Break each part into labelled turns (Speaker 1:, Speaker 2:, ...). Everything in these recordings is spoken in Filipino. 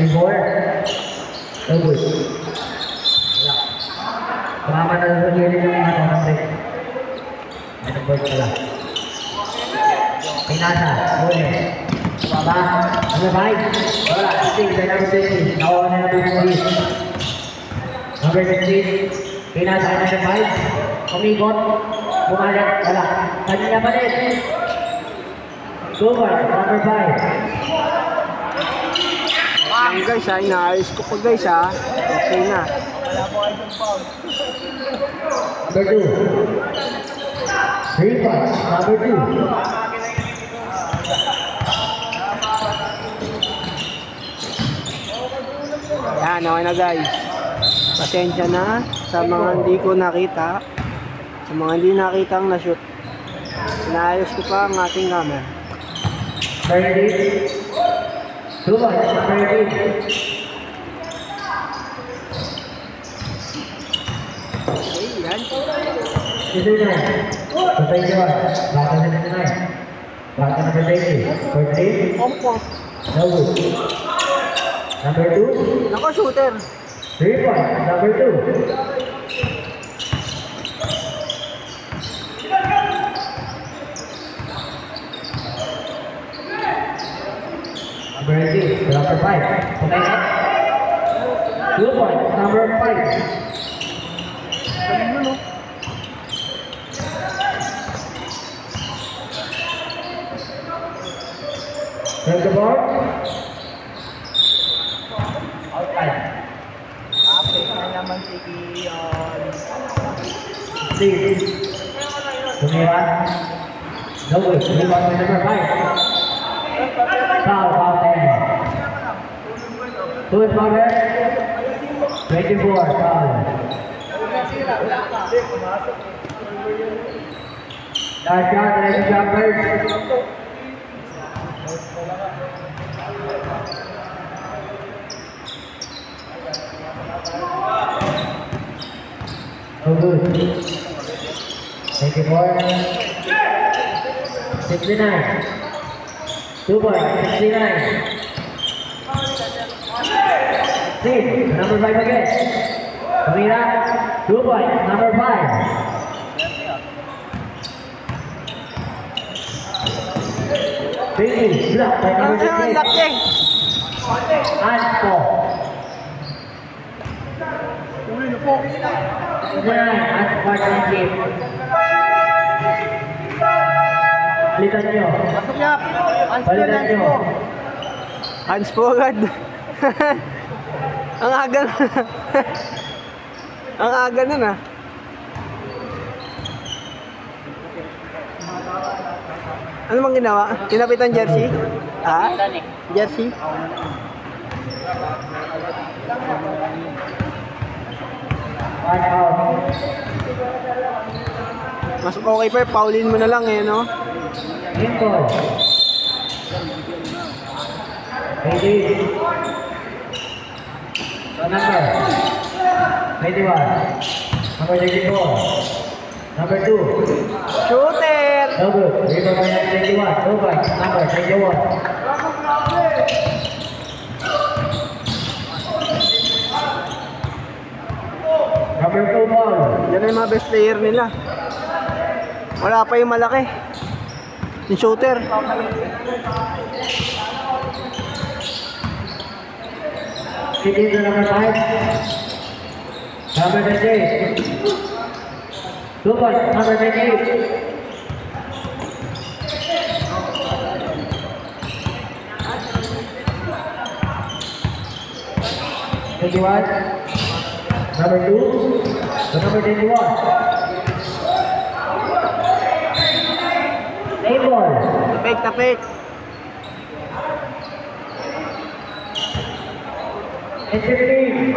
Speaker 1: 24. So good. Wala. Kumama na sa gilid yung mga ng break. Ito board pala. Pinasa. Huli. Baba. Number 5. Wala. Sting. Then number 20. Nawawa na number 40. Number 15. Pinasa ay number 5. Kumikot. Bumalat. Wala. Kanya pa rin. Super. Number 5.
Speaker 2: Guys ha, inaayos ko po guys ha. Okay na.
Speaker 1: Number 2. 3 points. Number 2.
Speaker 2: Yan, okay na guys. Pasensya na sa mga hindi ko nakita. Sa mga hindi nakita ang na-shoot. Inaayos ko pa ang ating camera.
Speaker 1: 30. 2 points. Number 8.
Speaker 2: Okay, yan.
Speaker 1: 29. So 21. Baka na 29. Baka na 30. 48.
Speaker 2: Opo.
Speaker 1: No good. Number 2.
Speaker 2: Nako, shooter.
Speaker 1: 3 points. Number 2. Number 18. Number 5. Okay na? 2 points. Number 5. Turn the board. Outside.
Speaker 2: Apit na naman si Kion.
Speaker 1: Steve. Tumira. No way. Rebound with number 5. Foul there. Who is foul there? 24. Foul. Last shot. Next shot first. Oh good. 24. 69. 2 points. 69. Steve. Number 5 again. Kamira. 2 points. Number 5. Baby. Block by number 6. And 4. At partnership. Balitan nyo. Balitan nyo.
Speaker 2: Hands po agad. Ang aga na. Ang aga na na. Ano bang ginawa? Kinapitan jersey? Ha? Jersey? Mas okay pa, paulin mo na lang eh, no?
Speaker 1: Info. Ready. Number 21. Number 34. Number 2.
Speaker 2: Shooter!
Speaker 1: No good. Rebound by number 21. No point. Number 21. Number 2 ball.
Speaker 2: Yan na yung mga best player nila. Wala pa yung malaki. Yung shooter.
Speaker 1: Sitting to number 5. Number 28. 2 points. Number 28. Number 2 to number 21. Lane ball.
Speaker 2: Tapik, tapik.
Speaker 1: And 15.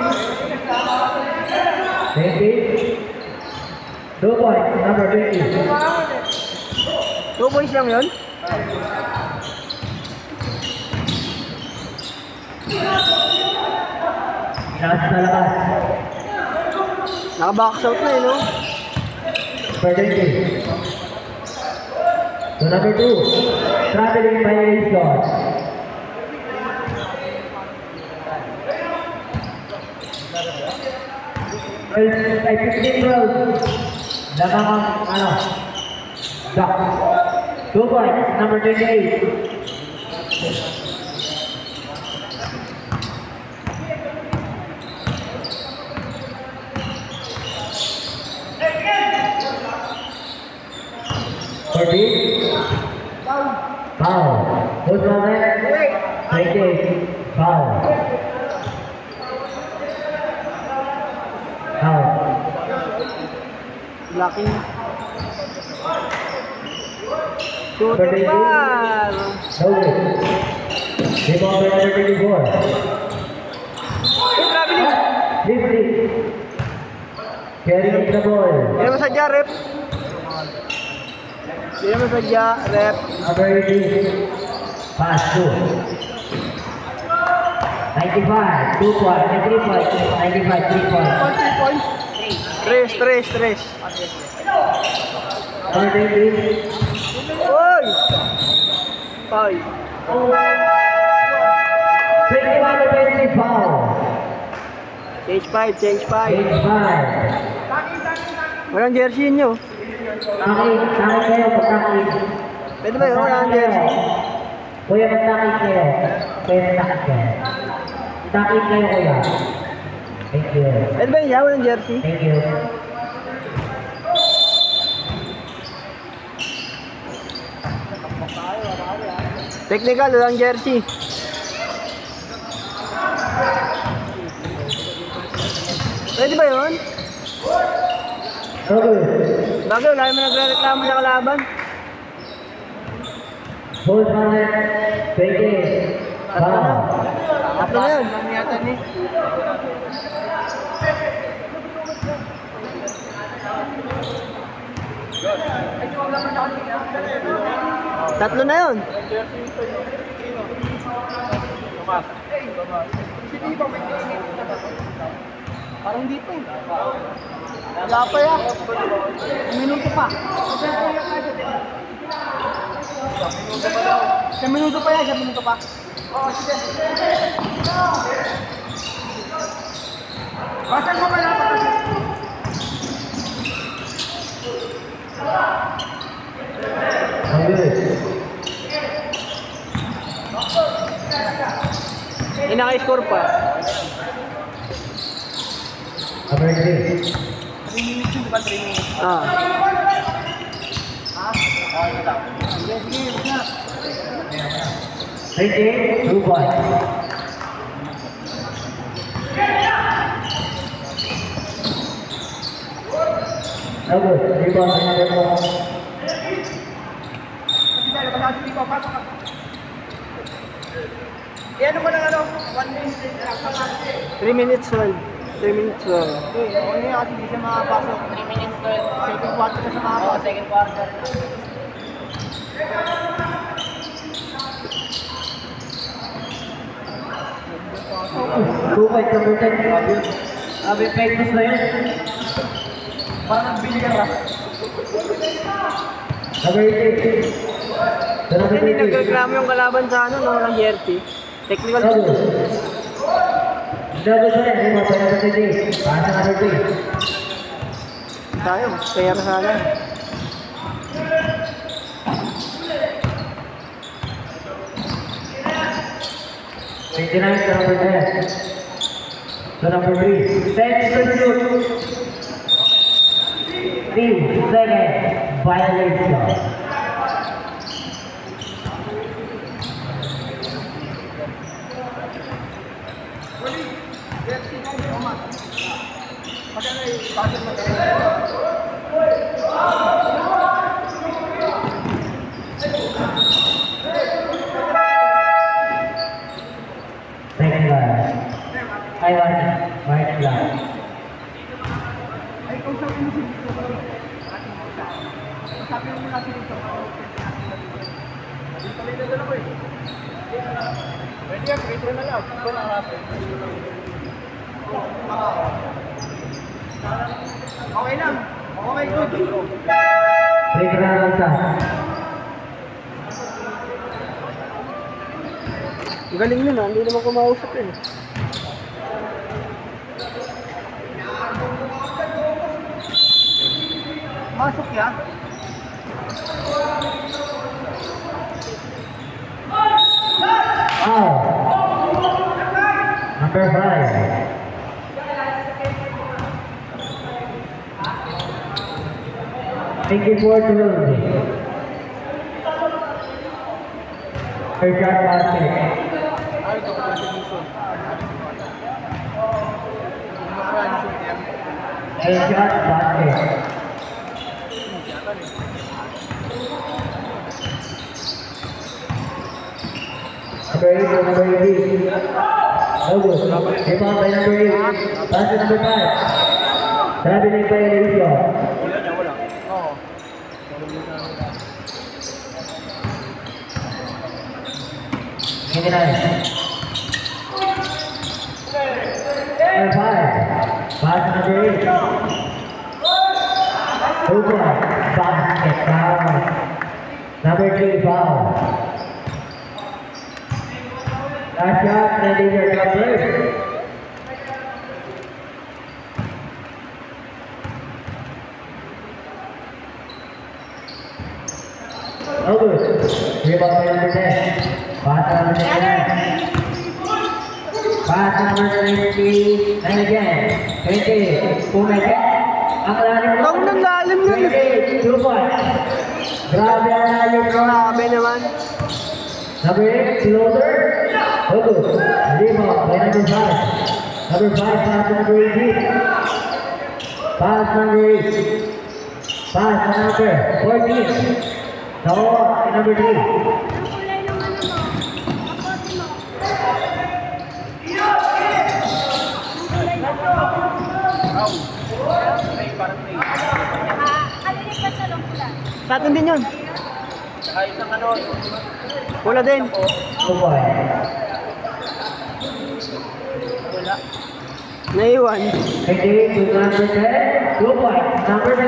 Speaker 1: 20. 2 points. Number 20.
Speaker 2: 2 points lang yun?
Speaker 1: Nasa sa labas.
Speaker 2: Naka-box out na eh, no?
Speaker 1: Number 20. So number 2. Traveling by Ace God. 12, ay 15 12. Lamang ang, ano, back. 2 points, number 28. Foul. Good moment. 28. Foul. Foul.
Speaker 2: Blocking. Shooter pa!
Speaker 1: No way. Rebound by number 24. Dribbling. Carrying the ball.
Speaker 2: Hindi mo sadya, rep. Hindi mo sadya, rep.
Speaker 1: Number 18. Pass 2. 95. 2 points. 3 points. 95. 3 points.
Speaker 2: Stress.
Speaker 1: Number 20.
Speaker 2: Oy! Foul.
Speaker 1: 21 to 20 foul.
Speaker 2: Change 5.
Speaker 1: Change 5.
Speaker 2: Walang jersey nyo.
Speaker 1: Takit kayo, magtakit.
Speaker 2: Pwede ba yun? Walang jersey.
Speaker 1: Kuya, magtakit kayo. Takit kayo, kuya. Thank you.
Speaker 2: Pwede ba yun? Walang jersey.
Speaker 1: Thank you.
Speaker 2: Technical, walang jersey. Pwede ba yun?
Speaker 1: Okay.
Speaker 2: Bagay, wala naman nagre-reklamo sa kalaban.
Speaker 1: Hold on. 20. Foul.
Speaker 2: Tatlo na yun. Tatlo na yun. Parang di pa eh. Wala pa yan. Minuto pa. Isang minuto pa yan. Isang minuto pa. Basan mo pala. Naka-score pa.
Speaker 1: Number 3.
Speaker 2: 3 minutes yun, diba? 3 minutes. Ah.
Speaker 1: Sige, 2 points. No good. Rebound by number 4.
Speaker 2: Ano mo lang ano? 1 minute. 3 minutes 12. 3 minutes 12. Okay, ako niya kasi hindi siya makapasok. 3 minutes 12. Second quarter na siya makapasok. Second quarter.
Speaker 1: Number 10. Sabi, famous na yun. Parang nagbili ka ba? Number 8.
Speaker 2: Hindi nagreklamo yung kalaban sa ano, no? Ng jersey. Technical
Speaker 1: Double. Double sa yan. Number 3. Pasa number 3.
Speaker 2: Tayo, pera sana.
Speaker 1: Number 10. So number 3. 10 to shoot. 3 seconds. Violation. Second line. I want right line.
Speaker 2: Okay lang. Okay, good.
Speaker 1: Second line lang.
Speaker 2: Galing nun ah, hindi naman kumausap yun. Masuk ya.
Speaker 1: Number 5. Thank you for the third shot basket. Third shot basket. Number 8, number 8. August. Rebound by number 8. Pass to number 5. Traveling by Alicia. Number 5. Pass to number 8. Over. Basket foul. Number 3 foul. Last shot, ready for jumper. August. Rebound by number 10. Pass number 10. Pass number 20. And again. 20. Boom again. Ang lalim mo.
Speaker 2: Ang nanglalim nun.
Speaker 1: 20. 2 points. Grabe ang lalim mo.
Speaker 2: Grabe naman.
Speaker 1: Number 8, floater. August. Rebound by number 5. Number 5, pass to number 18. Pass number 8. Pass to number 14. Tawa, number 3.
Speaker 2: Sa atin din yun. Wala din.
Speaker 1: Tuboy.
Speaker 2: Naiwan.
Speaker 1: Okay, to number 10. 2 points. Number 10.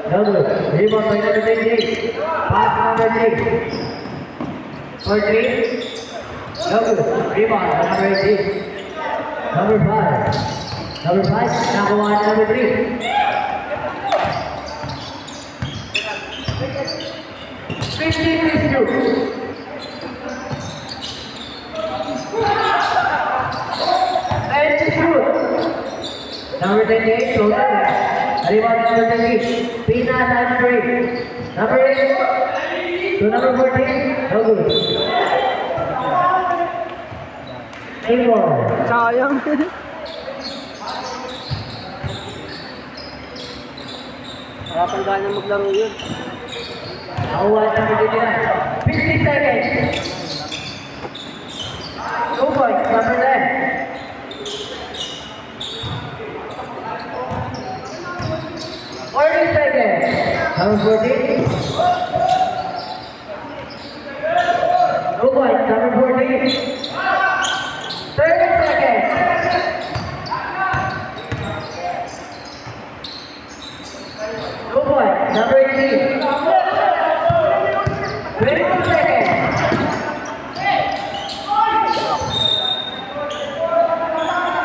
Speaker 1: Double. Rebound by number 28. Pass number 3. For 3. Double. Rebound by number 18. Number 5. Number 5. Nakuha number 3. Number 28, floater. Rebound number 28. Pina number 8. Number 8 to number 14. No good. Able.
Speaker 2: Sayang. Harapan tayo na maglaro yun.
Speaker 1: Nakuha number 29. 50 seconds. 2 points. Number 10. 40 seconds. Number 14. 2 points. Number 14. 30 seconds. 2 points. Number 18. 22 seconds.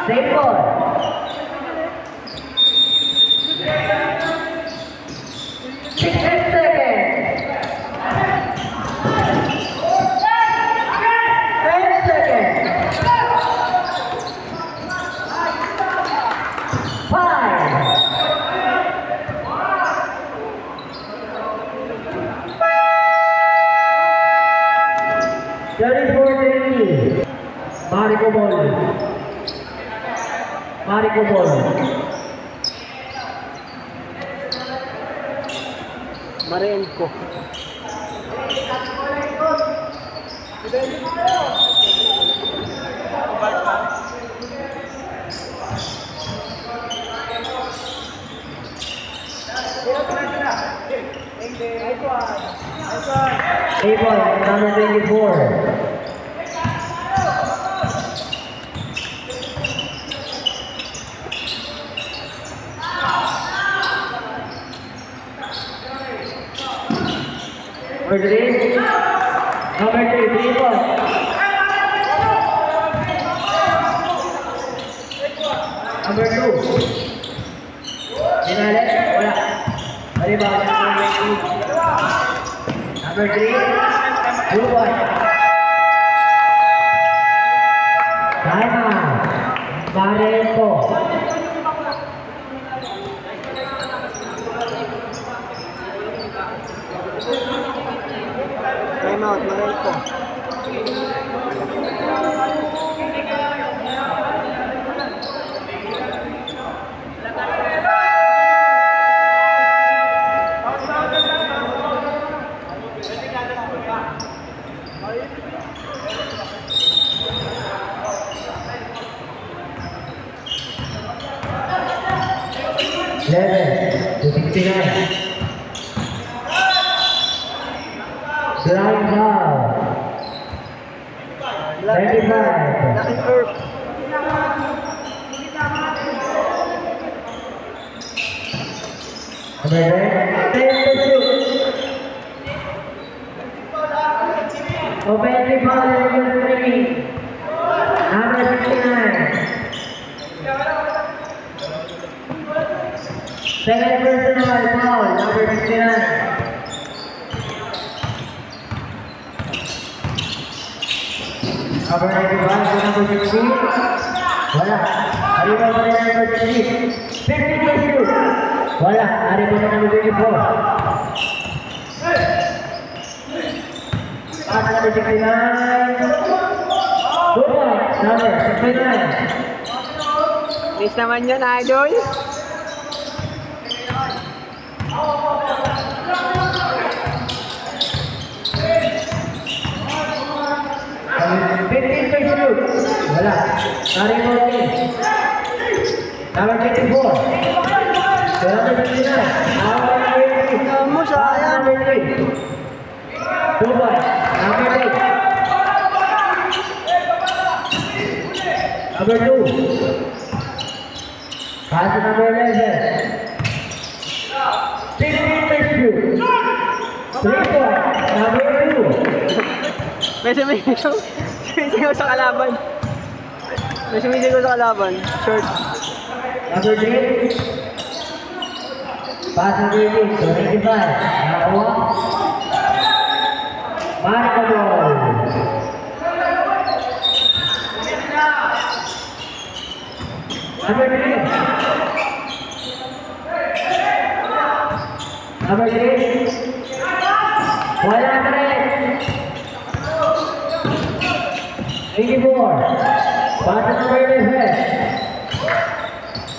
Speaker 1: Same ball. 10 seconds. 10 seconds. 5. 34-30. Marico ball. Marico ball.
Speaker 2: Marenko.
Speaker 1: Able, number 24. Number 3, 3 points. Number 2. Dinale, wala. Rebound, number 3. Number 3. Dubai. Timeout. Barreto.
Speaker 2: Timeout, Marelco.
Speaker 1: To 69. Slide foul. 35.
Speaker 2: Lucky Earp.
Speaker 1: Number 10 to shoot. Offensive foul, number 3. Number 69. Second personal foul, number 69. Number 95 to number 16. Wala. Hari pa rin number 3. 50 to shoot. Wala. Hari pa rin number 24. Pass number 69. Good point. Number 69.
Speaker 2: Miss naman yan, idol.
Speaker 1: Wala. Number 14. Number 24. Number 59.
Speaker 2: Kamu sayang.
Speaker 1: Number 3. Dubai. Number 8. Number 2. Pass to number 11. 15 to shoot. 3 point. Number 2.
Speaker 2: May sumisigaw sa kalaban. May sumisigaw sa kalaban. Short.
Speaker 1: Number 3. Pass number 8. 25. Nakakuha. Markable. Number 3. Number 3. Wala ka rin. 84. Pass number 11.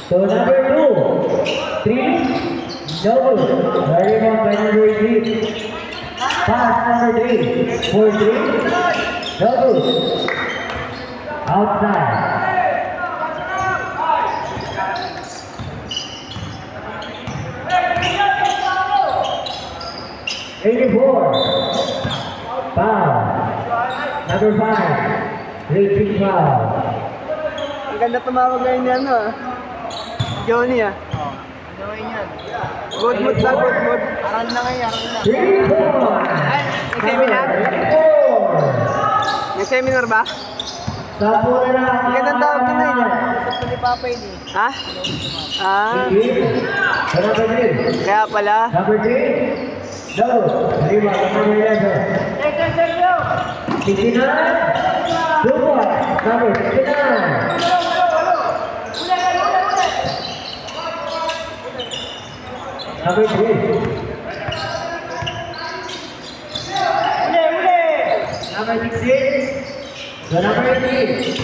Speaker 1: So number 2. 3. No good. Very well by number 3. Pass number 3. 4-3. No good. Outside. Foul. Number 5. Reaching foul.
Speaker 2: Ang ganda tumawag ngayon yan, ha? Johnny, ha? Johnny yan. Good mood lang, good mood. Aral na ngayon, aral na.
Speaker 1: 3 points.
Speaker 2: Ay, may seminar? May seminar ba?
Speaker 1: Sapo na lang.
Speaker 2: Ang ganda tawag din na yun, ha? Gusto ni Papa yun, eh. Ha? Ah,
Speaker 1: Number 3.
Speaker 2: kaya pala.
Speaker 1: Number 3. No. Lima. Number 11. 69. 2 points. Number 69. Number 3. Number 16. So number 18.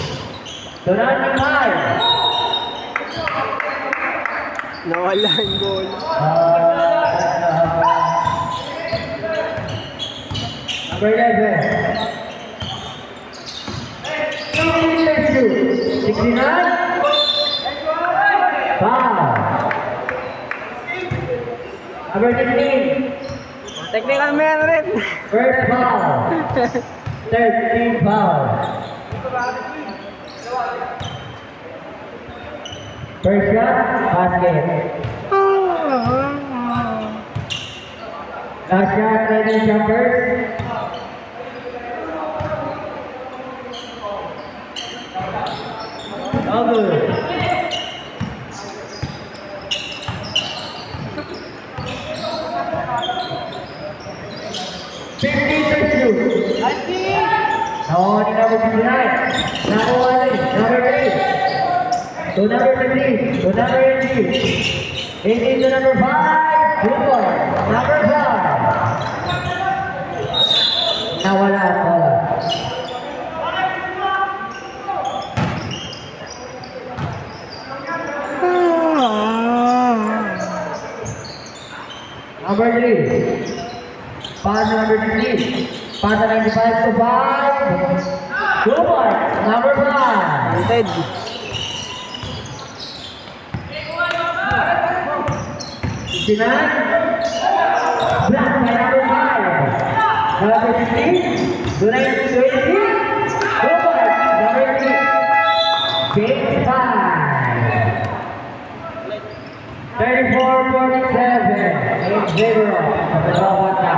Speaker 1: So number 5.
Speaker 2: Nawala yung goal.
Speaker 1: Number 11. 69. Foul. Number 15.
Speaker 2: Technical man rin.
Speaker 1: First foul. 13 foul. First shot, basket. Last shot, ready jumpers. No good. 59. Nakuha ni number 3. To number 15. To number 18. 18 to number 5. 2 points. Number 5. Nawala ang bola. Number 3. Pass number 15. Pass 95 to 5. 2 points. Number 5.
Speaker 2: Ted.
Speaker 1: 69. Blocked by number 5. Number 15. To 20. 2 points. Number 3. Game 5. 34-47. 8-0. Dalawang bata.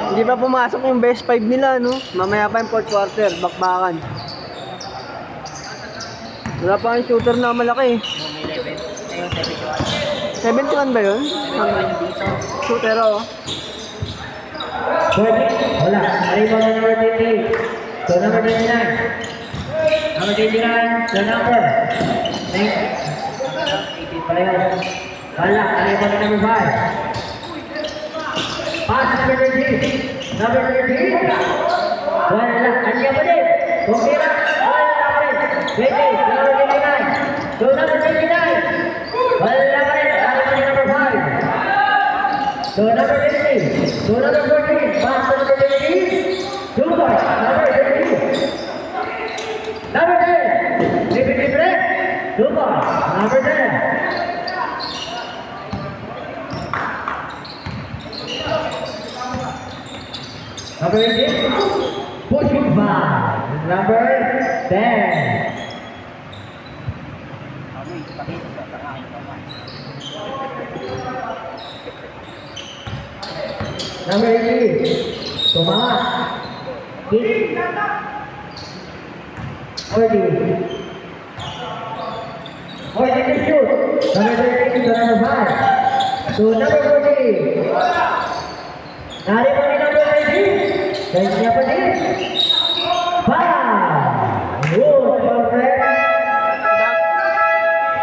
Speaker 2: Hindi pa pumasok yung best 5 nila, no? Mamaya pa yung 4th quarter, bakbakan. Wala pa yung shooter na malaki. 71 ba yun? Shooter, oh.
Speaker 1: Wala. Arriba na number 28. So number 29. Number 29. The number. 18 pala yun. Wala. Arriba na number 5. Pass number 13. Number 13. Wala. Kanya pa din. Kumira. Wala pa rin. 20. Number 29. So number 29. Wala pa rin. Arriba na number 5. So number 15. So number 14. Pass number 15. 2 points. Number 13. Number 10. Repeat break. 2 points. Number 10. Number 18. Pushing back. Number 10. Number 18. Tumakas. Kick. 40. 40 to shoot. Number 13 to number 5. To number 14. Nari pa ni number 19. Dahil siya pa din. 5. Good. Perfect.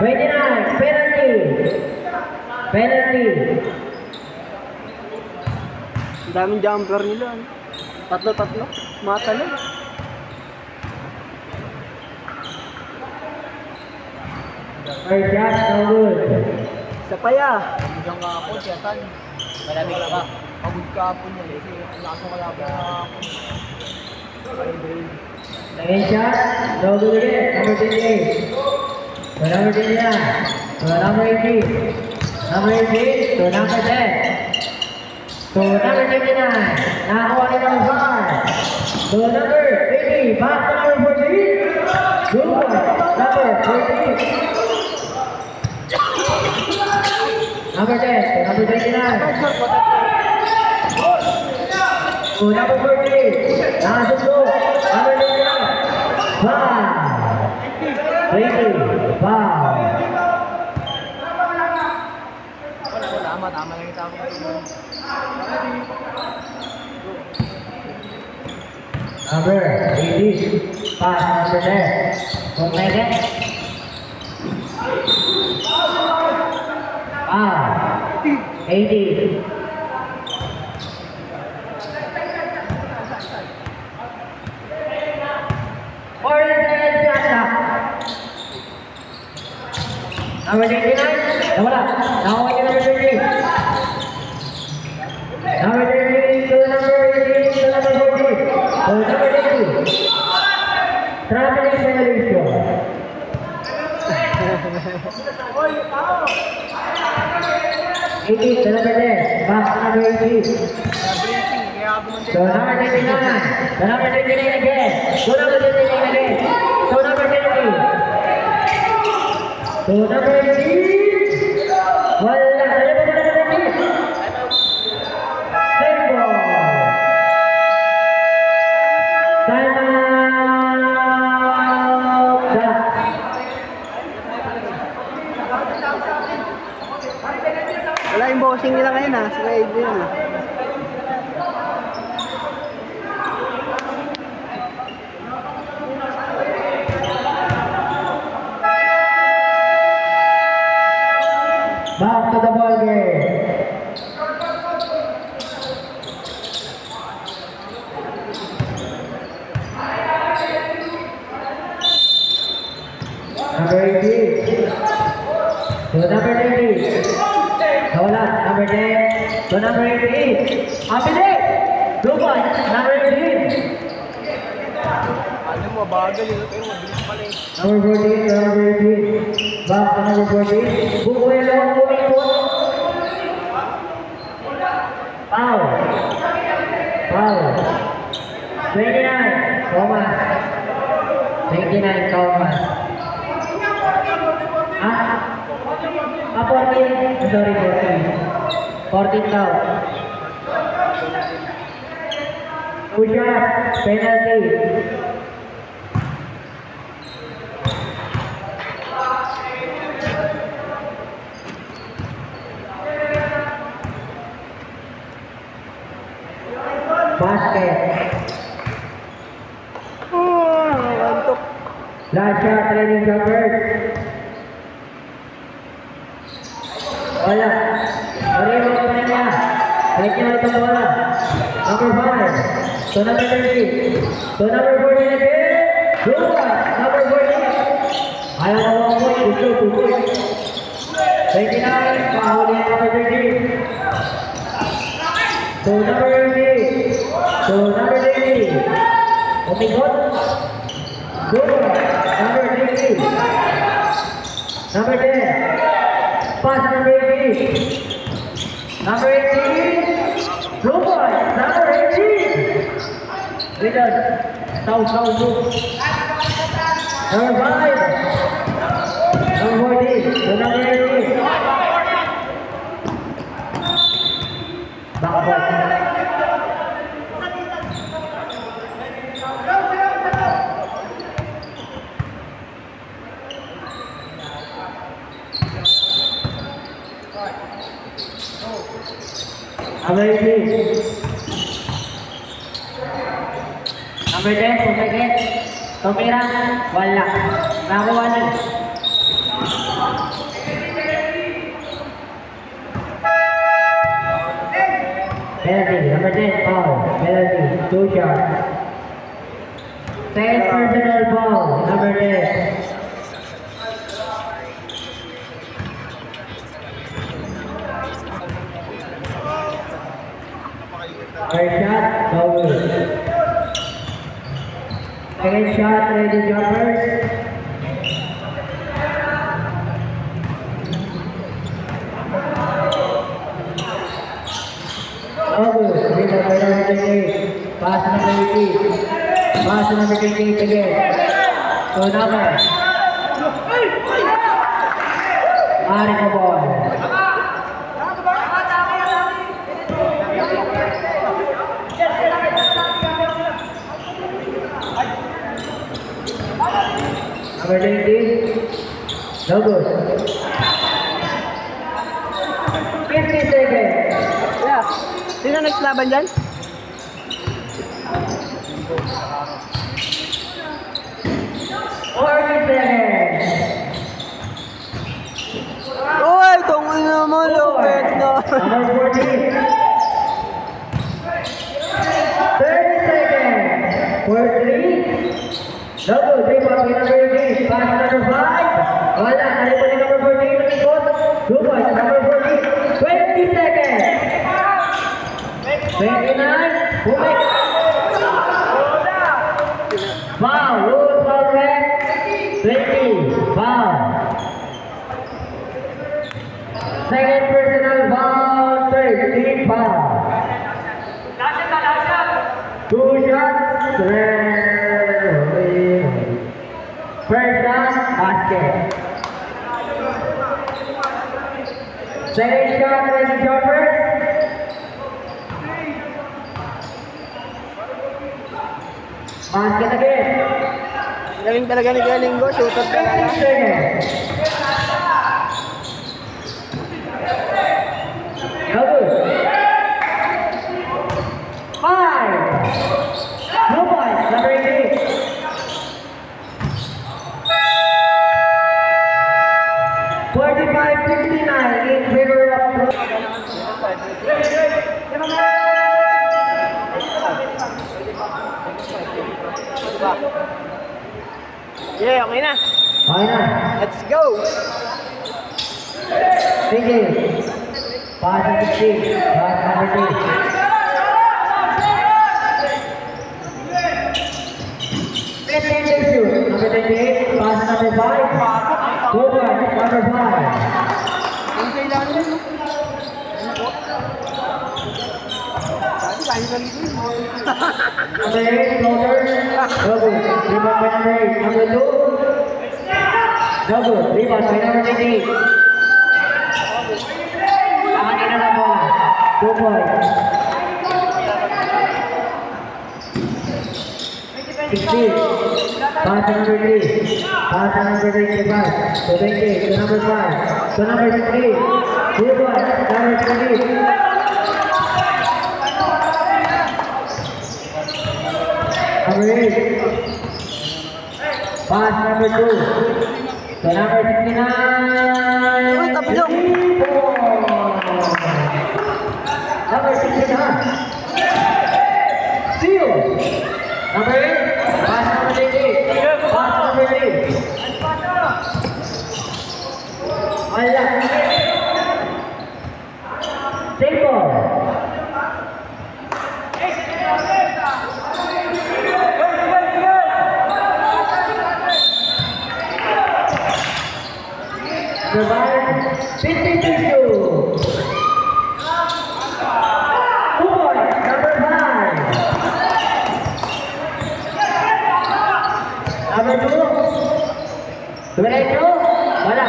Speaker 1: 29. Penalty. Penalty.
Speaker 2: Daming jumper nila. Tatlo-tatlo. Matalo.
Speaker 1: First shot, no good.
Speaker 2: Isa pa ya.
Speaker 3: Hanggang nga ako, tiyatan. Malamig ka. Pagod ka po niya. Kasi ang lakas ng kalabang na ako.
Speaker 1: Second shot, no good again. Number 28. So number 29. So number 18. Number 18. So number 10. So number 29. Nakakuha ni number 5. So number 80. Back to number 14. Good. Number 14. Number 10. So number 29. So number 14. Nakasundo. Number 29. 5. 20. 5.
Speaker 3: Tama lang yung tama.
Speaker 1: Number 80. Pass number 10. Kung may get. 80. Number 29. Nawala. Nakuha niya number 30. Number 30 to number 18 to number 40. So number 30. Traveling violation. 80 to number 10. Back to number 18. So number 29. So number 29 again. So number 29 again. So number 30. So number 18. Wala. Ano ba number 30? Tempo. Time out.
Speaker 2: Wala yung boses. kasing nila ngayon ha, sila Adrian ha.
Speaker 1: Back to the ball game. Number 18. To number 20. Wala. Number 10. To number 18. Abilis. Good one. Number 18.
Speaker 3: Ano mo, bagal yun. Pero mabilis pala eh.
Speaker 1: Number 14. To number 18. Back to number 14. Bukuelo. Umikot. Foul. Foul. 29. Thomas. 29. Thomas. Ah, 14. Sorry, 14. 14 daw. Push up. Penalty. Basket.
Speaker 2: Antok.
Speaker 1: Last shot, training jumpers. Wala. Marino pa rin niya. Balik niya ito na wala. Number 5. To number 30. To number 14 again. Good one. Number 14. Ayaw na mga point. Gusto, 2 points. 29. Pahuli ang number 30. To number 30. To number 30. Umikot. Good one. Number 30. Number 10. Pass number 18. Number 18. Blue boy. Number 18. With us. South blue. Number 5. Number 14. To number 18. Backward. Number 18. Number 10, second. Tumira, wala. Nakuha na. Penalty, number 10, foul. Penalty, 2 shots. Second personal foul, number 10. First shot, foul. Second shot, ready jumpers. Foul, winner by number 28. Pass number 18. Pass number 28 again. So number. Mariko ball. Number 19, no good. 50 seconds.
Speaker 2: Yeah. Sino next laban dyan? Uy, tungkol naman, lupit na.
Speaker 1: Number 14. 30 seconds. For 3. No good. 3 points. Number 18. Pass number 5. Wala. Nalipon ni number 14. Nakikot. 2 points. Number 14. 20 seconds. 29. Bumik. Foul. Rule foul red. 20. Foul. Second personal foul. 13 foul. 2 shots. First shot. Basket. Second shot. Ready jumpers. Basket again.
Speaker 2: Galing talaga ni Galingo, shooter
Speaker 1: 15
Speaker 2: talaga.
Speaker 1: seconds. Double. 5. No point. Number 8. 45-59 in favor of
Speaker 2: Yeah, okay na.
Speaker 1: Okay na.
Speaker 2: Let's go.
Speaker 1: Sige. Pass number 6. Pass number 3. Number 28, pass number 5. Go back, number 5.
Speaker 2: Ang kailangan mo.
Speaker 1: Number 8, floater. Double. Rebound by number 8. Number 2. Double. Rebound by number 28. Akin na bola. 2 points. 16. Pass number 3. Pass number 25. To 20. To number 5. To number 3. 2 points. Number 3. Number 8. Pass number 2. To number 69.
Speaker 2: Uy, tabi lang.
Speaker 1: Number 69. Steal. Number 8. Pass number 88. Pass number 8. Wala. Simple. Survive 52. Number 5. Number 2. Diretso. Wala.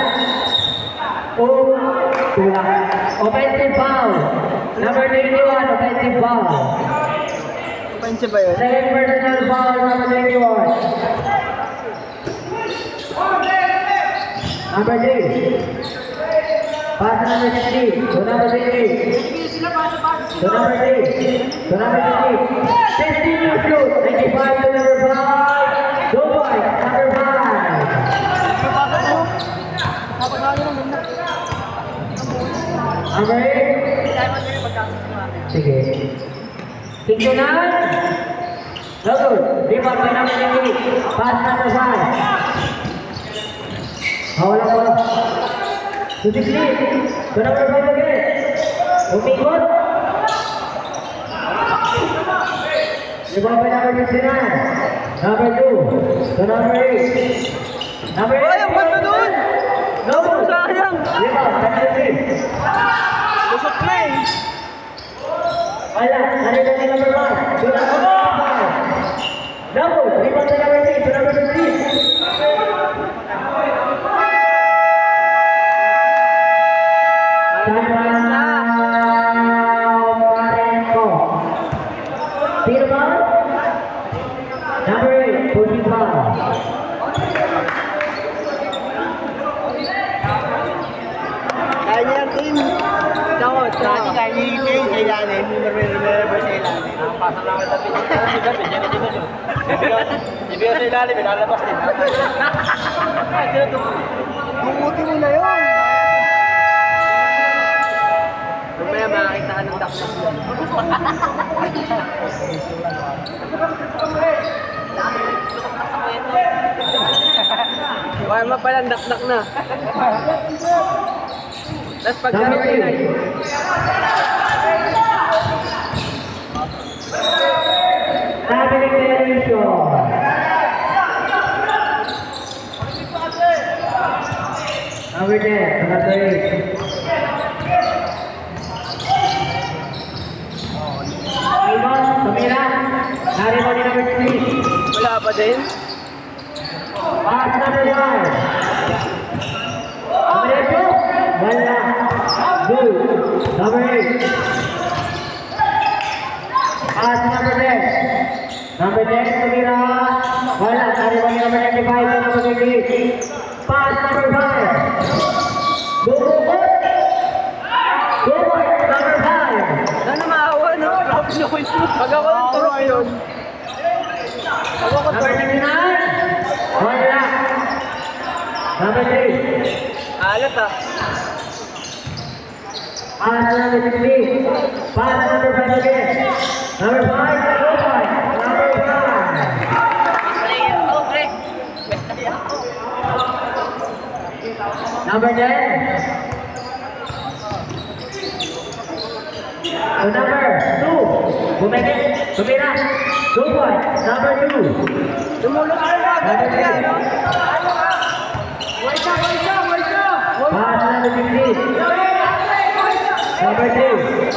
Speaker 1: Tulang. Offensive foul. Number 21. Offensive foul.
Speaker 2: Offensive ba yun?
Speaker 1: Second personal foul. Number 21. Number 3. Pass number 16. To number 3. To number 3. To number 3. 16 to shoot. 95 to number 5. Go point. Number 5. Number 8. Sige. 69. Double. Rebound by number 3. Pass number 5. Wala ko. To 16. To number 5 again. Umikot. Rebound by number 69. Number 2. To number 8. Number 8.
Speaker 2: Ay, ang ganda doon!
Speaker 1: No.
Speaker 2: Sayang!
Speaker 1: Rebound by number 3.
Speaker 2: Lusot na eh!
Speaker 1: Wala. Narito ni number 1. To number 5. Double. Rebound by number 3. To number 3. Number 8, pushing foul.
Speaker 2: Kaya niya ang team. Dati kaya niya yung team sa ilalim. Remember sa ilalim. Ang pasa lang ang tabi. Ibigay sa ilalim, ilalabas din. Bumuti mo na yun. Mamaya makakita ka ng dakdak yun. Kaya mo palang dakdak na. Tapos pag gano'n na yun.
Speaker 1: Number 10, number 8. Ibon, tumira. Narito ni number 3.
Speaker 2: Wala pa din.
Speaker 1: Pass number 5. Number 2. Wala. Good. Number 8. Pass number 10. Number 10, tumira. Wala. Narito ni number 95. Number 28. Pass number 5. Go, go, go. Go, number 5.
Speaker 2: Pag ako yung turok yun. Pag ako
Speaker 1: Number
Speaker 2: turok.
Speaker 1: 69. Wala. Number 3.
Speaker 2: Alat ah.
Speaker 1: Pass number 60. Pass number 5 again. Number 5. Go point. Number 5. Number 10. So number 2. Bumigit. Tumira. Go point. Number 2.
Speaker 2: Tumulong ka na.
Speaker 1: Number 3.
Speaker 2: Wait ka.
Speaker 1: Pass number 15. Number 2.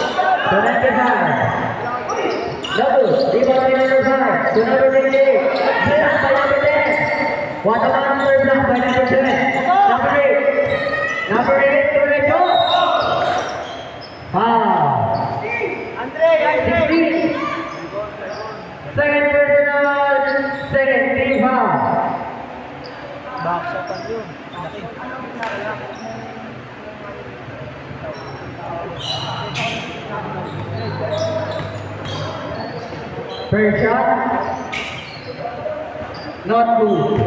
Speaker 1: So number 5. Double. Rebound by number 5. To number 28. Block by number 10. What about number block by number 7? Number 8. Number 8 to the show.
Speaker 2: Andre.
Speaker 1: 16. Second personal. Second team foul.
Speaker 3: Backshot yun. Laki.
Speaker 1: First shot. Not good.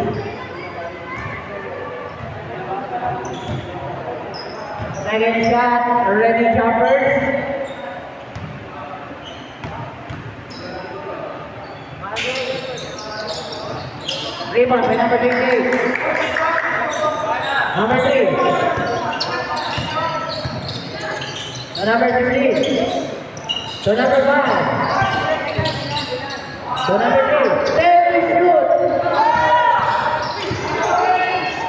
Speaker 1: Second shot. Ready jumpers. Rebound by number 28. Number 3. To number 15. To number 5. To number 3. There is shoot.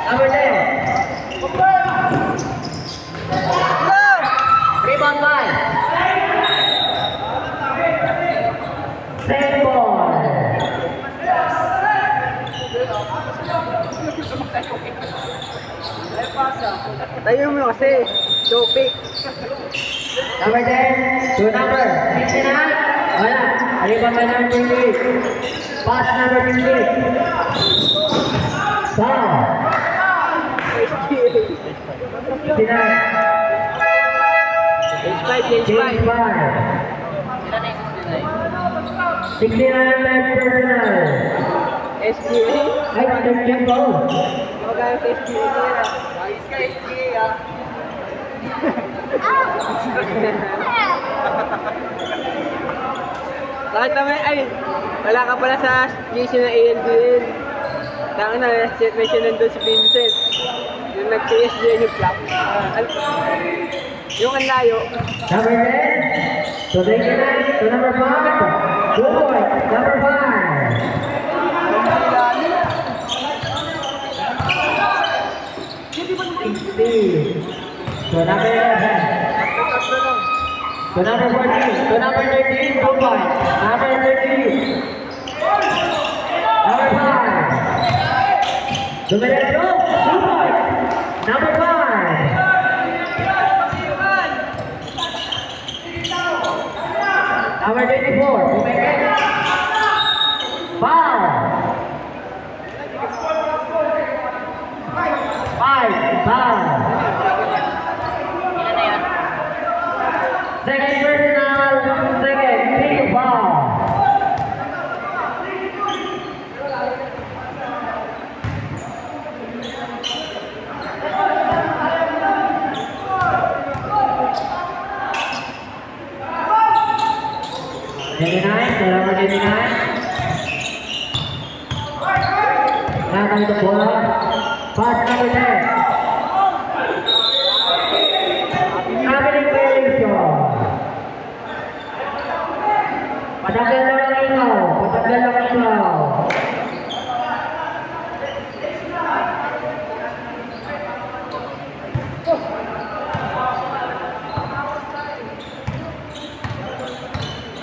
Speaker 1: Number 10. Rebound 5. Second ball.
Speaker 2: Tayo mo kasi. Topic.
Speaker 1: Number 10. To number 59. Wala. Rebound by number 28. Pass number 58. Foul. 59.
Speaker 2: H5.
Speaker 1: Change 5. 69 left personal.
Speaker 2: SGA.
Speaker 1: Ay, third ball.
Speaker 2: Magkano sa SGA nila? Ayos ka SGA ah. Bakit naman, ay, wala ka pala sa GC na ALDN. Tanga na, may siya nandun si Vincent. Yung nag-TSGN yung flap. Yung ang layo.
Speaker 1: Number 10. To 29. To number 5. Good boy. Number 5. 16. To number 11. To number 14. To number 13. Good boy. Number 13. Number 5. Dumiretso. Good boy. Number 5. Number 24. Bumigay. Foul. 5. Foul. Second personal. Second team foul. Number 89. Now comes the bola. Pass number 10. Traveling violation. Patanggal lang ang ilaw. Patanggal lang ang ilaw.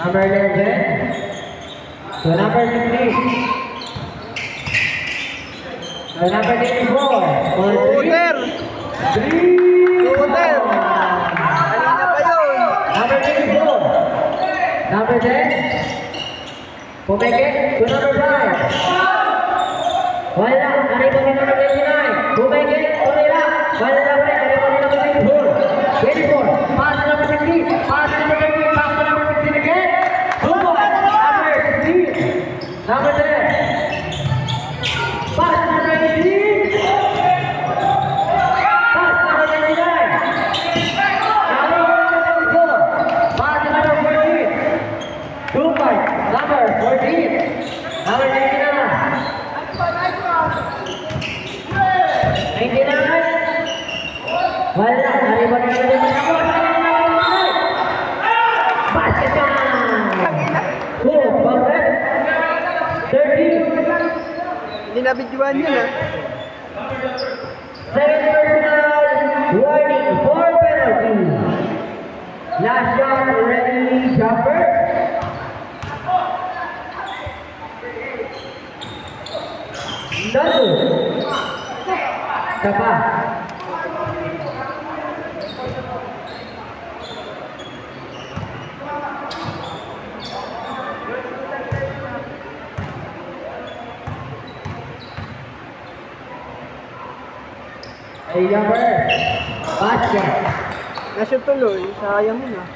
Speaker 1: Number 11. So number 15. So number 24.
Speaker 2: Puter!
Speaker 1: 3.
Speaker 2: Puter! Kanina pa yun!
Speaker 1: Number 24. Number 10. Pumikit. To number 5. Wala. Narito ka number 29. Pumikit. Tumira. Wala na pa rin. Narito ka number 24. 24. Pass number 16. Pass number 15. Pass number 16 again. Good one.
Speaker 2: Binabidyoan yun ah.
Speaker 1: Second personal, warning for penalty. Last shot, ready, jumper. Dado. Tapa. Ay, jumper. Basket.
Speaker 2: Nashoot tuloy, sayang yun ah.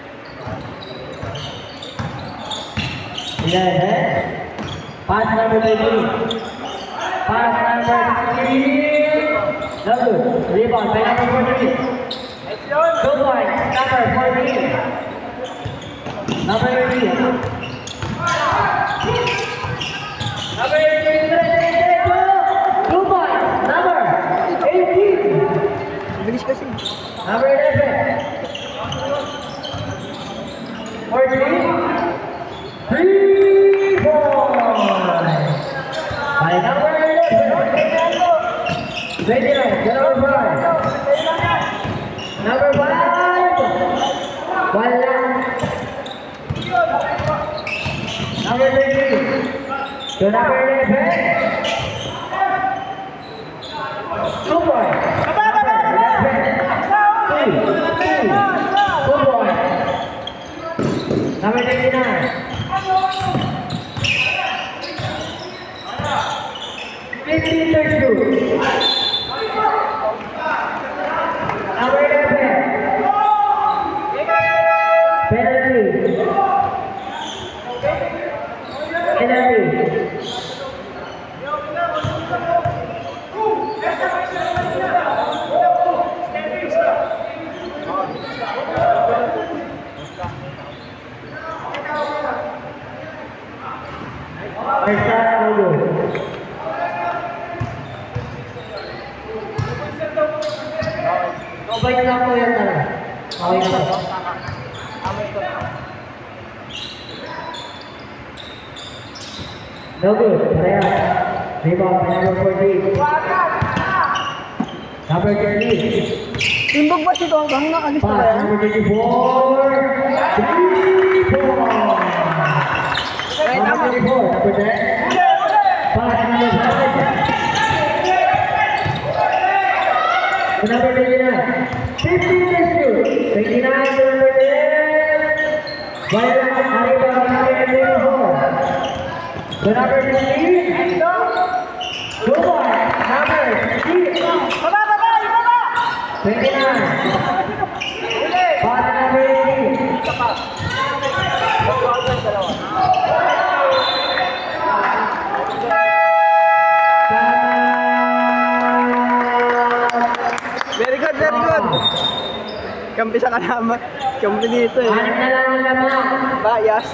Speaker 1: 11. Pass number 13. Pass number 16. No good. Rebound by number 14. Good point. Number 14. Number 18. Number 18. Good point. Number 18.
Speaker 2: Bilis kasi.
Speaker 1: Number 11. 14. 3 points. By number 11. 29. Number 5. Number 5. Wala. Number 13. To number 11. 2 points. Number 11. 2 points. Number 29. 15-32. Number 11. Penalty. Penalty. First shot, no good. Mabait lang po yan talaga. Okay na po. No good. Parehas. Rebound by number 14. Number 13.
Speaker 2: Timbog ba si Tongkang? Nakalis na ba
Speaker 1: Pass
Speaker 2: yan?
Speaker 1: number 24. 3 points. Number 24. Number 10. Pass number 5. Number 29. 15-2. 29 to number 10. Wala ang arriba ng number 24. To number 16. Dubai. Number 16. 29. Pass number 18.
Speaker 2: Very good, very good. Kampi sa kalaman. Kampi dito eh.
Speaker 1: Anim na lang ang laman.
Speaker 2: Bias.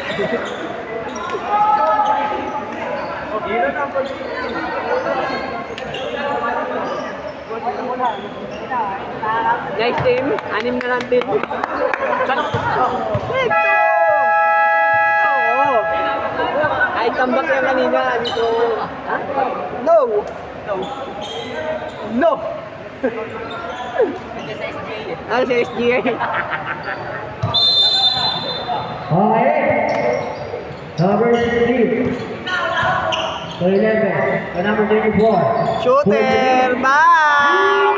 Speaker 2: Nice team. Anim na lang din. Oo. Ay, tambak yan kanina. Dito. Ha? No. No. No. Ah, sa SGA.
Speaker 1: Okay. Number 16. To 11. To number 24.
Speaker 2: Shooter. Bye.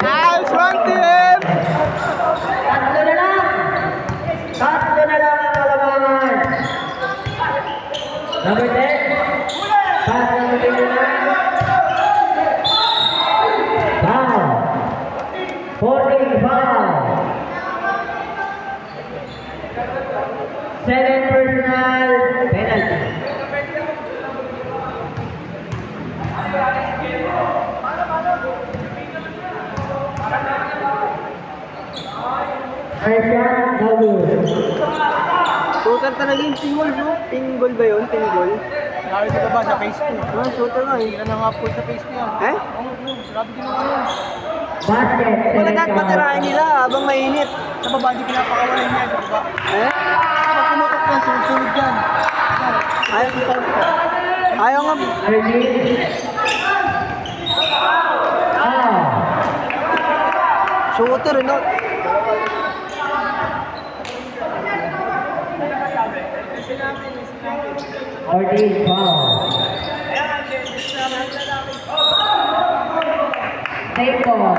Speaker 2: Nice one, team.
Speaker 1: Tatlo na lang. Tatlo na lang ang kalamangan. Number 10. Pass number 29. Foul. 14 foul. 7 personal penalty. First shot, no good.
Speaker 2: Shooter talaga yung pinball, no? Pinball ba yun? Pinball?
Speaker 3: Sabi ko ba sa phase 2?
Speaker 2: Ah, shooter nga eh.
Speaker 3: Hindi na nga po sa phase 2 yan.
Speaker 2: Eh?
Speaker 3: Grabe din naman yun.
Speaker 1: Basket.
Speaker 2: Wala
Speaker 1: second
Speaker 2: dapat
Speaker 1: foul.
Speaker 2: patirahin nila habang mainit.
Speaker 3: Sa baba, hindi pinapakawalan niya. Sa baba.
Speaker 2: Eh?
Speaker 3: Pag pumutok yan, sunod-sunod yan.
Speaker 2: Ayaw ko pa. Ayaw nga.
Speaker 1: 13.
Speaker 2: Shooter, no?
Speaker 1: Fourteen, foul. Save ball.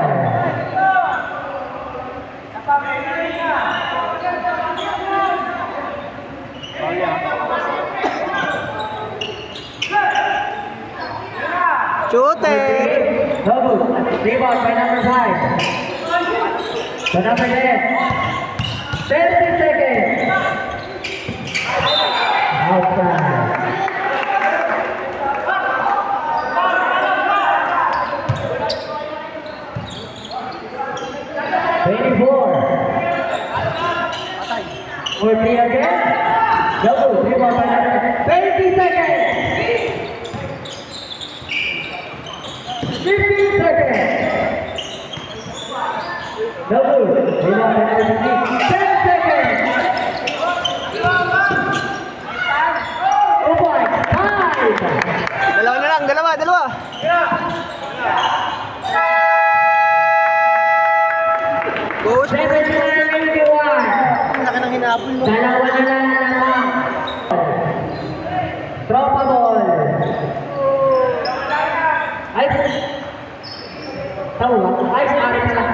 Speaker 2: Shooter!
Speaker 1: Double. Rebound by number 5. So number 10. 30 seconds. Outside. For three again. Double. Rebound by number 20 seconds. 15 seconds. Double. Rebound by number 15. 10 seconds. Oh boy. 5.
Speaker 2: Dalawa na lang, dalawa. Goes.
Speaker 1: 7-91.
Speaker 2: Laki ng hinapon mo.
Speaker 1: Dalawa na lang naman. Tropa ball. Ay. Tahu lah. Ay, sekali na lang.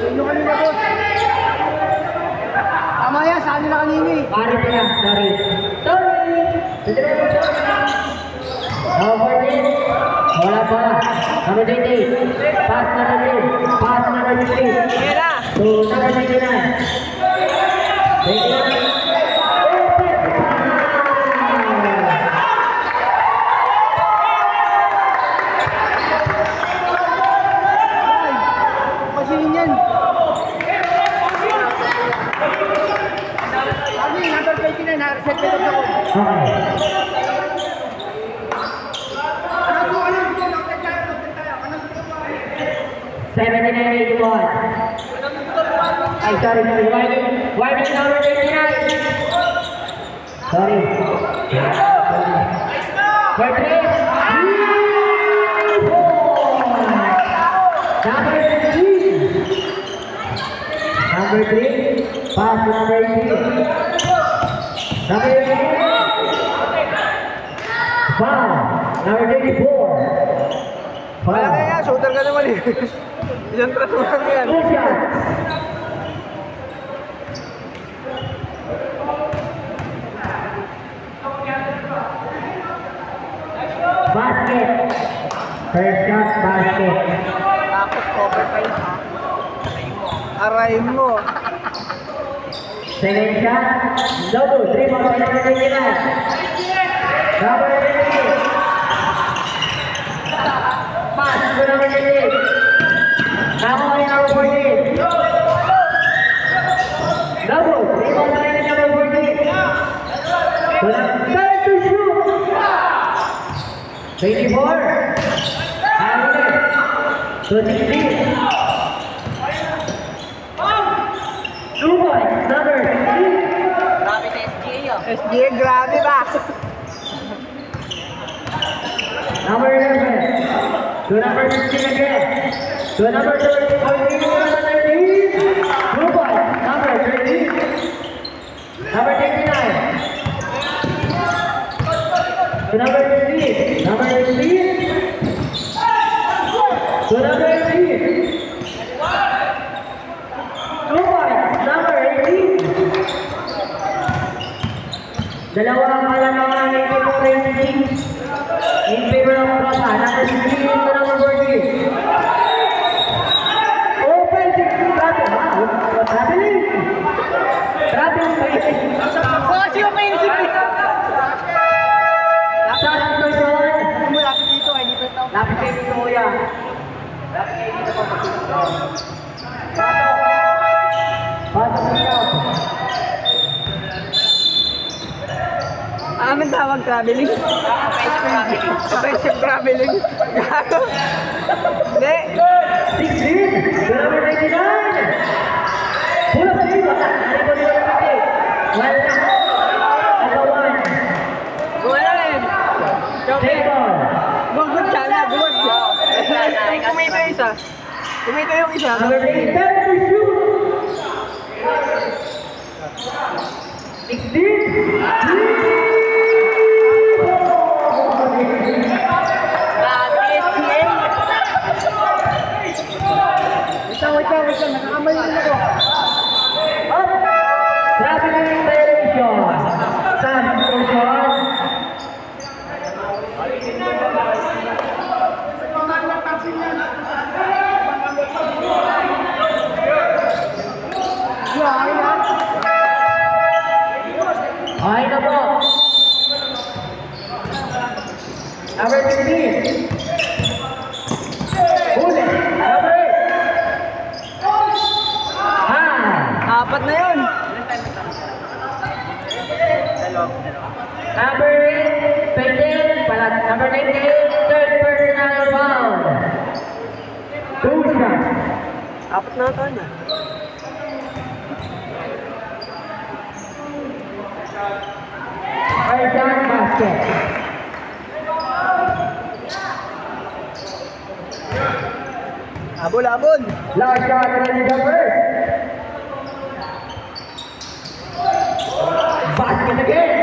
Speaker 2: Ano kanina, boss? Tama yan, sali na kanina eh.
Speaker 1: Pare pa yan. Sorry. Over this. Wala pa. Number 20. Pass number 3. Pass number 15. To number 29. 29.
Speaker 2: Pasilin yan. Sabi, number 29, na-reset na ako.
Speaker 1: Okay. $79.81. Ay, sorry. Winding number 39. Sorry. For 3. Number 3. Number 3. Pass number 3. Number 3. Foul. Number 24.
Speaker 2: Wala ka nga, shooter ka naman eh. Isang tras mo lang yan.
Speaker 1: Two shots. Basket. First shot, basket.
Speaker 2: Tapos cover pa yun. Aray mo.
Speaker 1: Second shot, double. 3 ball by number 29. Number 28. Pass to number 28. Now by number 14. Double. 3 ball by number 14. So time to shoot. 24. So 16. 2 points. Number 16.
Speaker 3: Grabe sa SGA yun.
Speaker 2: SGA, grabe ba?
Speaker 1: Number 11. To number 16 again. To number 13. 2 points. Number 13. Number 29. To number 15. Number 15. To number 18. 2 points. Number 18. Dalawa pa lang mga native of rating. In favor of Rosa. Number 16 to number 14. Open 16. What's happening? Trapping.
Speaker 2: Kasi yung main sip eh.
Speaker 1: Shot number 1.
Speaker 2: Hindi mo lapit dito, ay lipat na ako.
Speaker 1: Lapit kayo dito, kuya. Lapit kayo dito pa. Pasok sa shot.
Speaker 2: Anong tawag traveling? Offensive traveling. Gago. Hindi.
Speaker 1: 16. To number 99. Pull up 3. Wala. Naribo nila ng 50. Wala. Agawan.
Speaker 2: Wala eh.
Speaker 1: Table.
Speaker 2: Good sana, good. Kumita yung isa. Kumita yung isa.
Speaker 1: Number 8, time to shoot. 16.
Speaker 2: Wait lang, nakakamay yun ako.
Speaker 1: Up. Traveling violation. Substitution. Okay na po. Number 15. Huli. Number 8.
Speaker 2: Apat na yun.
Speaker 1: Number 15, number 98, third personal foul. 2 shots.
Speaker 2: Apat na ito na.
Speaker 1: First shot, basket.
Speaker 2: Abol.
Speaker 1: Last shot, ready the first. Basket again.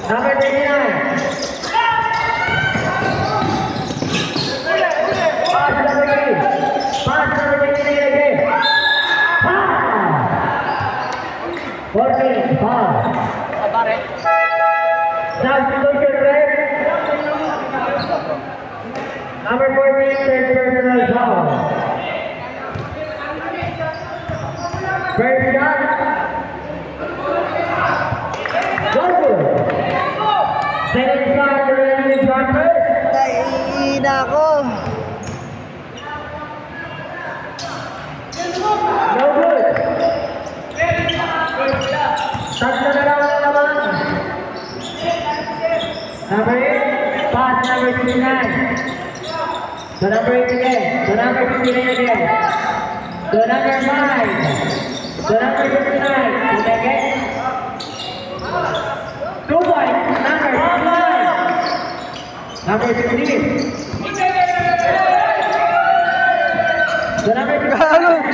Speaker 1: Number 29. Pass number 8. Pass number 29 again. Foul. 14. Foul. Substitution red. Number 14, third personal foul. First shot. Go good. Second shot, ready to shot first.
Speaker 2: Naiina ako.
Speaker 1: No good. Tatlo na lang ang naman. Number 8, pass number 59. To number 8 again. To number 59 again. To number 5. To number 59. To again. 2 points. Number 59. Number 15. To number 59.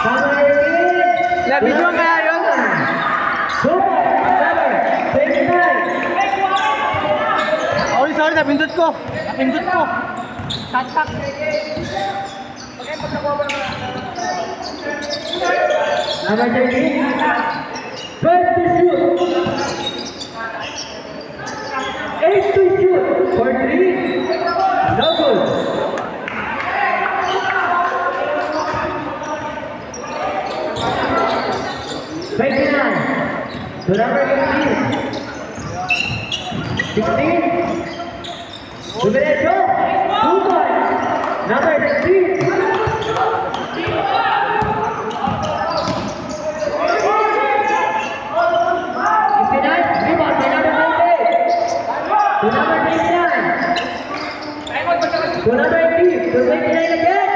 Speaker 1: Number 18.
Speaker 2: Nabidyo kaya yun.
Speaker 1: 2 points. Number 29.
Speaker 2: Oh, sorry, napindot ko. Tatak.
Speaker 1: Number 13. First to shoot. 8 to shoot. For 3. No good. To number 15. 16. Diretso. 2 points. Number 16. To number 29. To number 18. To 29 again.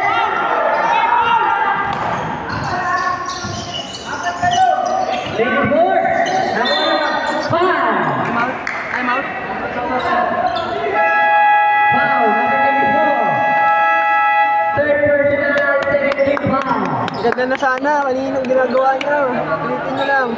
Speaker 1: Take the board. Number 5.
Speaker 2: I'm out.
Speaker 1: Foul. Number 94. Third personal, second team foul.
Speaker 2: Ganda na sana. Kaninong ginagawa niya. Ulitin niyo lang.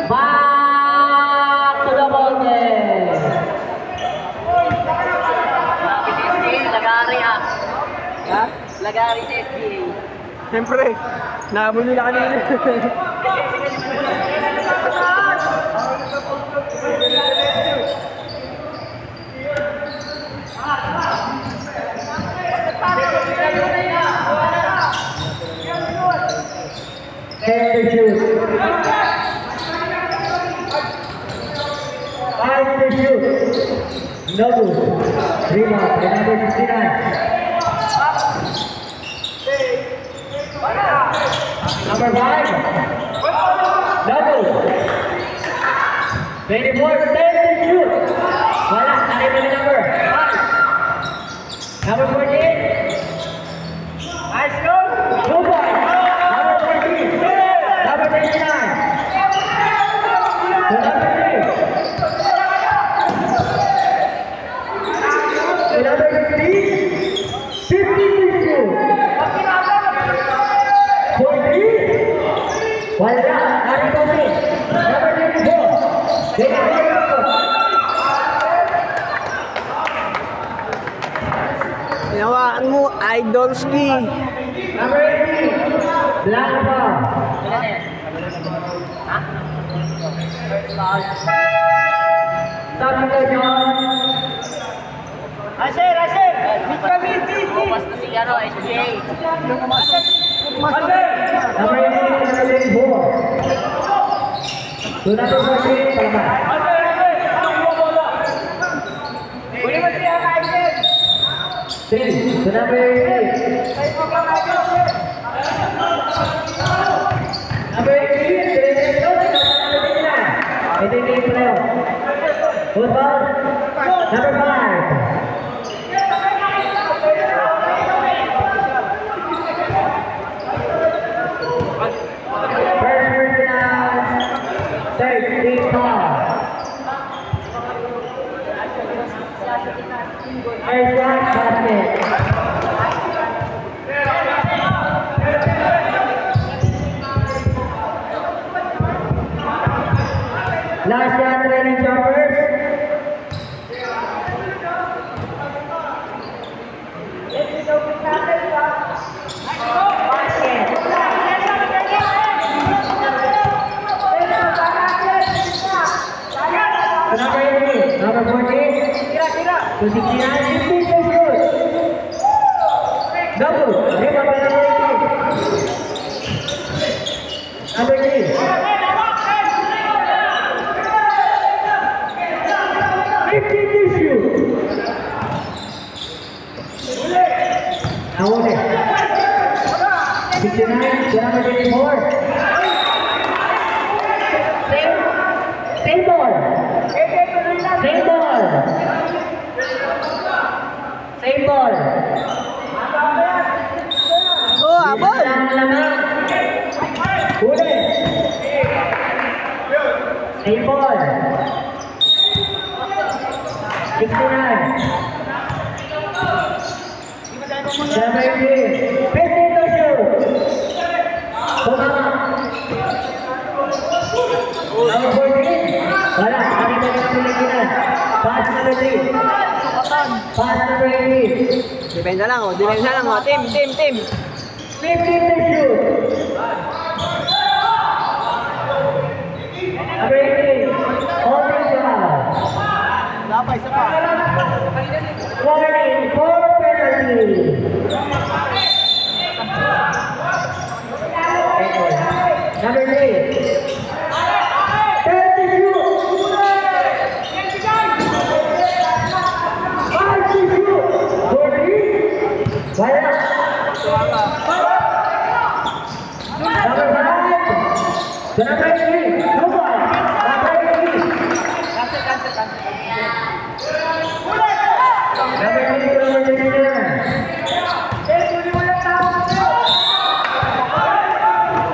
Speaker 1: Back to the ball game.
Speaker 3: Lagari ah.
Speaker 2: Ha?
Speaker 3: Lagari sa SBA.
Speaker 2: Siyempre. Nahabol nila kanina.
Speaker 1: Ten to shoot. 5 to shoot. No good. Rebound by number 59. Number 5. No good. 24 to 10 to shoot. Wala. Nakita na number 5. Number 14. Nice go. Two points. Number 14. Number 29. To number 3. To number 15. 15 to shoot. 40. Wala. Nakita na. Number 24.
Speaker 2: Hinawaan mo, Idolski.
Speaker 1: Number 18, Black Ball. Stop ito, John.
Speaker 2: Rasher!
Speaker 3: Bukas na si SJ.
Speaker 1: Number 18, number 24. To number 14, Palmas.
Speaker 2: Huli mo siya, Kaiser!
Speaker 1: 3, to number 8. Number 18, ito yung player. Football, number 5. First personal, third team ball. First one, basket. Last shot, trailing jumpers. Number 18, number 14. To 69, 15 to shoot. No good. Rebound by number 18. Number 3. 15 to shoot. Now what? 69 to number 24. Same ball. Same ball. Same ball.
Speaker 2: Oh, abol!
Speaker 1: Huli. Same ball. 69. Number 3. 15 to shoot. Tumama. Number 14. Wala. Kami na ng Pilipinas. Pass number 3. Pass number 8.
Speaker 2: Depensa lang, oh. Depensa lang, oh. Team.
Speaker 1: 15 to shoot. Number 18. Holding foul.
Speaker 2: Lapay, isa pa.
Speaker 1: Warning for penalty. Number 3. 30 shoot. 5 to shoot. 40. Wala. Number 5. Number 3. Number 3. Number 3 to number 39.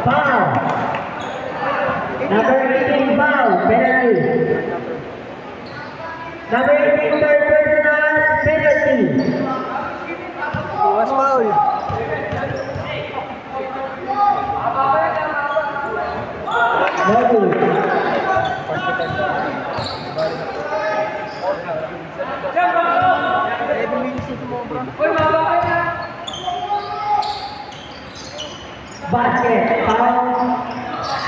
Speaker 1: Foul. Number 18 foul, penalty. Number 18 third personal, penalty.
Speaker 2: Was foul.
Speaker 1: No good. Basket, foul.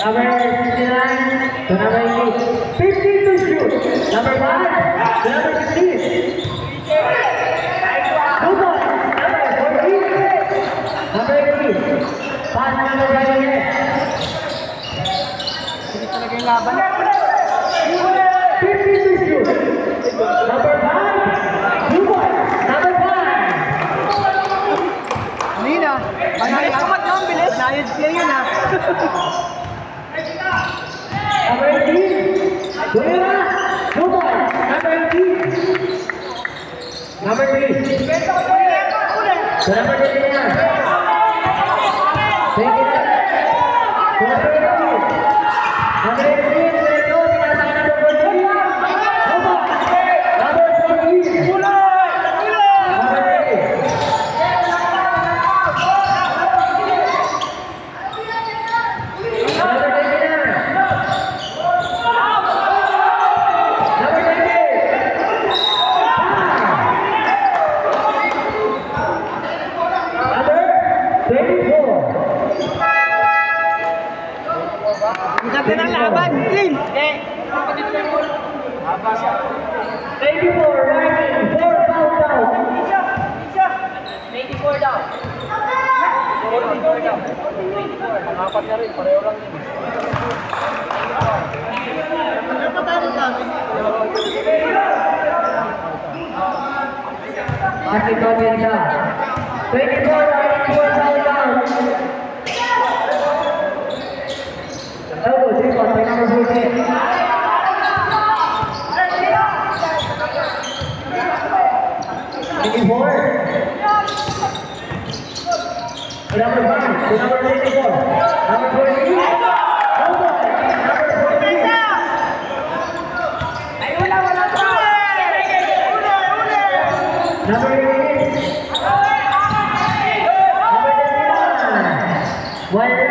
Speaker 1: Number 69 to number 8. 15 to shoot. Number 5 to number 16. Two points. Number 14. Number 18. Pass number 5 again.
Speaker 2: Talaga yung laban.
Speaker 1: 52 shoot. Number 5. Duboy. Number 5.
Speaker 2: Hindi na. Banayad ka mat ng bilis. Banayad siya yun ha.
Speaker 1: Number 18. Guerra. Duboy. Number 18. Number 3. So number 3 na. Thank you. Number 2. Number 3.
Speaker 2: Ang ganda ng laban. Clean.
Speaker 1: 84, Ryan, 4 foul down.
Speaker 3: 84 daw. 84 daw. Apat na rin, pareho lang din.
Speaker 1: Basketball din siya. 24, Ryan, 4 foul down. Elbow, 3 points, by number 14. Number 5, to number 24. Number 14. Number 18. Well, number 5.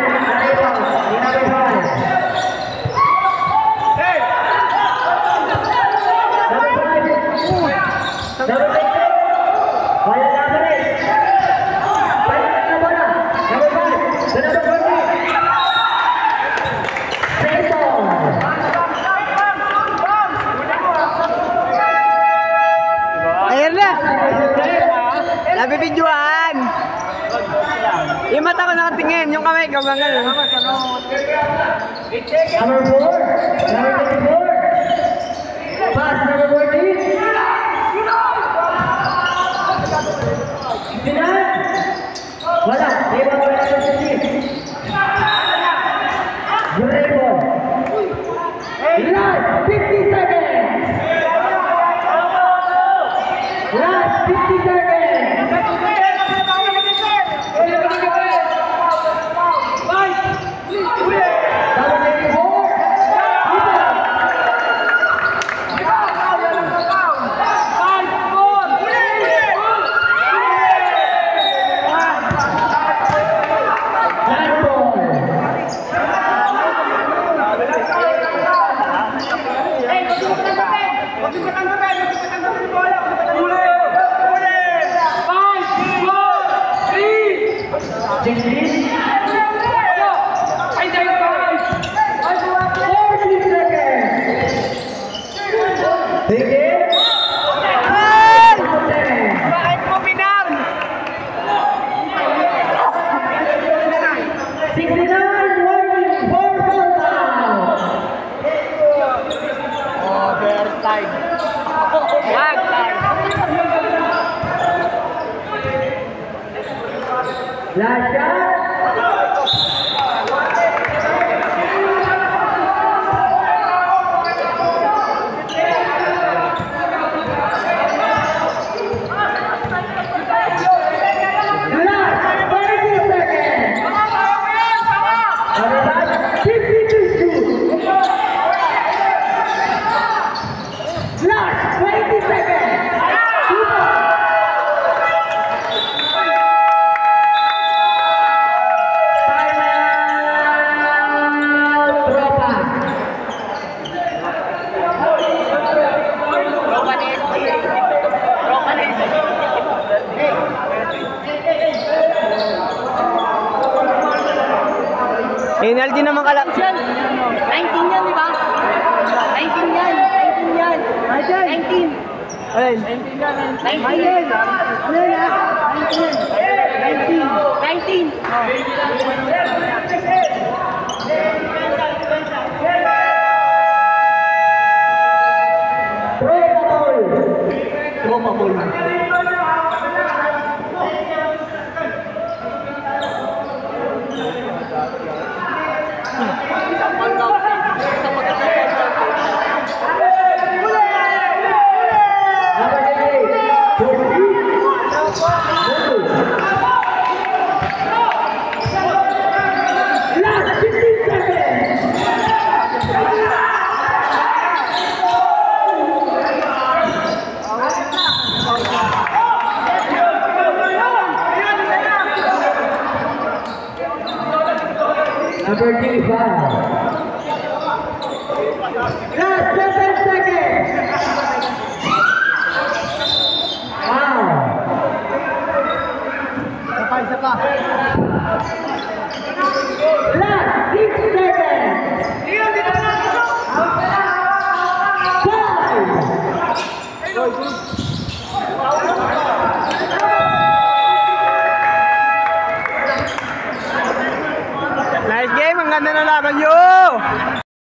Speaker 1: Number 6. Wala na pa rin. Balik na bola. Number 5. To number 14. Sexton.
Speaker 2: Ayan na. Nabibidyoan. Yung mata ko nakatingin. Yung kamay ko bang gano'n.
Speaker 1: Number 4. Number 24. Pass number 14. Wala, di ba wala sa sisi? Grego. Last 50 seconds. Last 50 seconds. Last shot.
Speaker 2: Penalty naman kalap.
Speaker 3: 19 yan, di ba? 19 yan. 19 yan. 19.
Speaker 2: Ayun.
Speaker 3: 19.
Speaker 2: Ayun. Ayun na.
Speaker 3: 19. 19.
Speaker 1: pabol man. Number 35. Last 7 seconds. Wow.
Speaker 2: Isa pa.
Speaker 1: Last 6 seconds. 5.
Speaker 2: Nice game, ang ganda ng laban nyo!